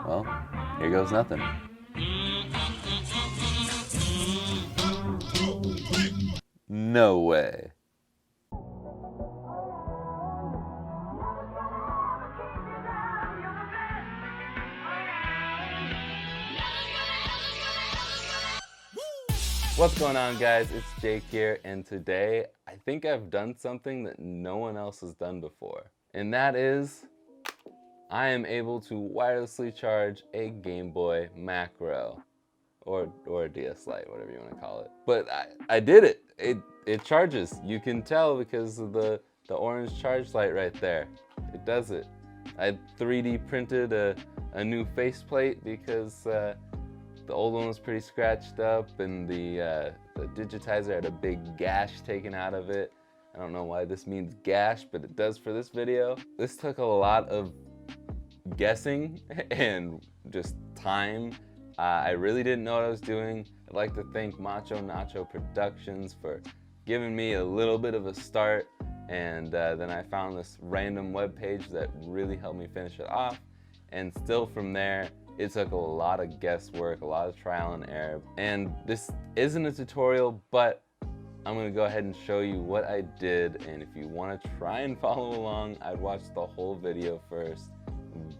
Well, here goes nothing. No way. What's going on, guys? It's Jake here, and today I think I've done something that no one else has done before. And that is, I am able to wirelessly charge a Game Boy macro. Or a DS Lite, whatever you want to call it. But I did it. It charges. You can tell because of the orange charge light right there. It does it. I 3D printed a new faceplate because the old one was pretty scratched up, and the digitizer had a big gash taken out of it. I don't know why this means gash, but it does for this video. This took a lot of guessing and just time. I really didn't know what I was doing. I'd like to thank Macho Nacho Productions for giving me a little bit of a start, and then I found this random web page that really helped me finish it off, and still from there it took a lot of guesswork, a lot of trial and error. And this isn't a tutorial, but I'm gonna go ahead and show you what I did, and if you want to try and follow along, I'd watch the whole video first,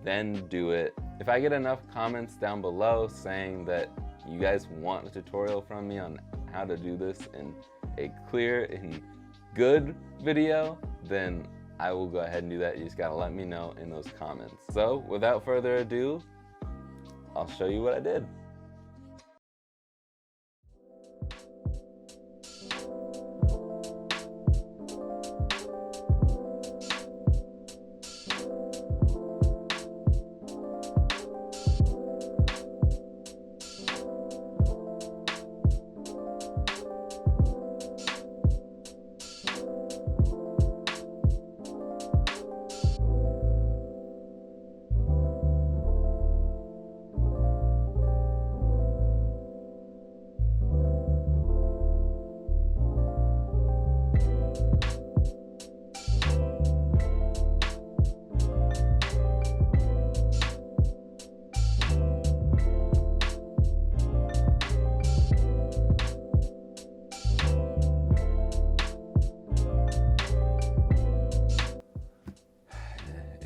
then do it. If I get enough comments down below saying that you guys want a tutorial from me on how to do this in a clear and good video, then I will go ahead and do that. You just gotta let me know in those comments. So without further ado, I'll show you what I did.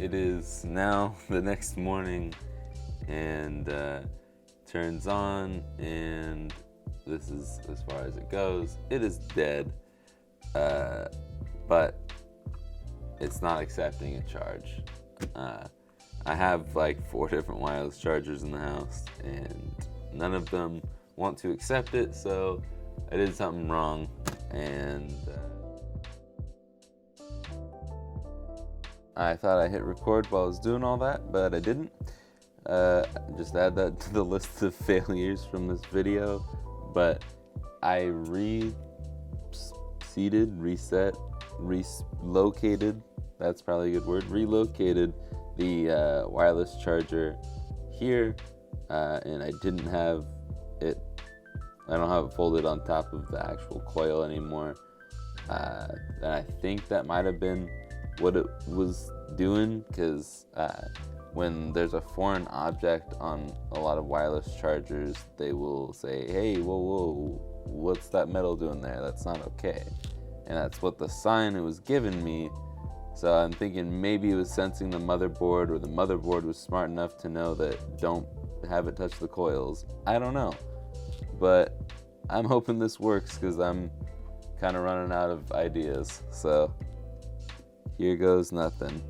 It is now the next morning, and turns on, and this is as far as it goes. It is dead, but it's not accepting a charge. I have like 4 different wireless chargers in the house, and none of them want to accept it, so I did something wrong, and I thought I hit record while I was doing all that, but I didn't. Just add that to the list of failures from this video. But I relocated, that's probably a good word, relocated the wireless charger here, and I didn't have it, I don't have it folded on top of the actual coil anymore. And I think that might have been what it was doing, because when there's a foreign object on a lot of wireless chargers, they will say, hey, whoa, what's that metal doing there? That's not okay. And that's what the sign it was giving me. So I'm thinking maybe it was sensing the motherboard, or the motherboard was smart enough to know that don't have it touch the coils. I don't know, but I'm hoping this works because I'm kind of running out of ideas. So here goes nothing.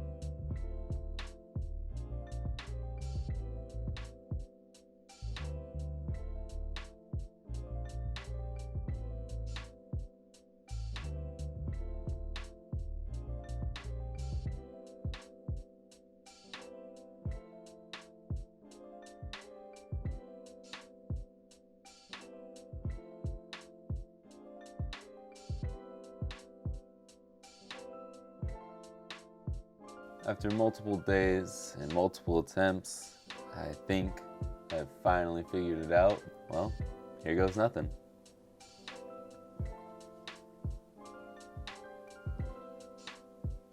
After multiple days and multiple attempts, I think I've finally figured it out. Well, here goes nothing.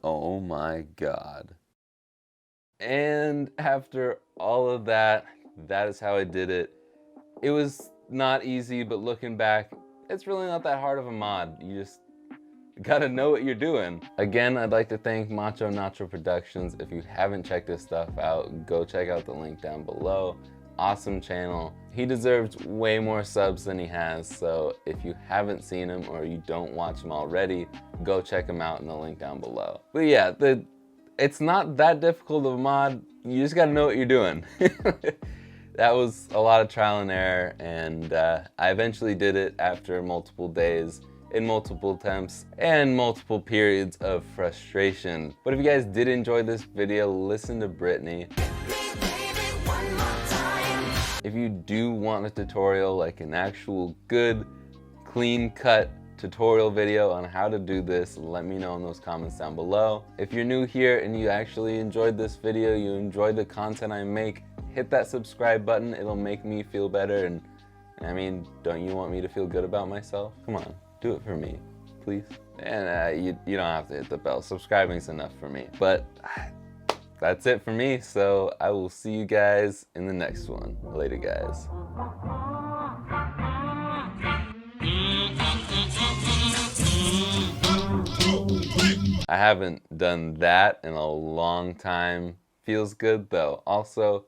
Oh my God. And after all of that, that is how I did it. It was not easy, but looking back, it's really not that hard of a mod. You just gotta know what you're doing. Again, I'd like to thank Macho Nacho Productions. If you haven't checked this stuff out, go check out the link down below. Awesome channel. He deserves way more subs than he has, so if you haven't seen him or you don't watch him already, go check him out in the link down below. But yeah, it's not that difficult of a mod. You just gotta know what you're doing. That was a lot of trial and error, and I eventually did it after multiple days, in multiple attempts, and multiple periods of frustration. But if you guys did enjoy this video, listen to Brittany. If you do want a tutorial, like an actual good, clean-cut tutorial video on how to do this, let me know in those comments down below. If you're new here and you actually enjoyed this video, you enjoyed the content I make, hit that subscribe button. It'll make me feel better, and I mean, don't you want me to feel good about myself? Come on, do it for me, please. And you don't have to hit the bell. Subscribing's enough for me. But that's it for me, so I will see you guys in the next one. Later, guys. I haven't done that in a long time. Feels good though. Also,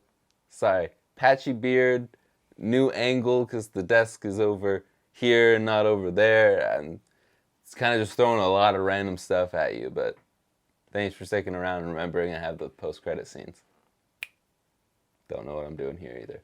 sorry, patchy beard, new angle because the desk is over here and not over there, and it's kind of just throwing a lot of random stuff at you, but thanks for sticking around and remembering I have the post-credit scenes. Don't know what I'm doing here either.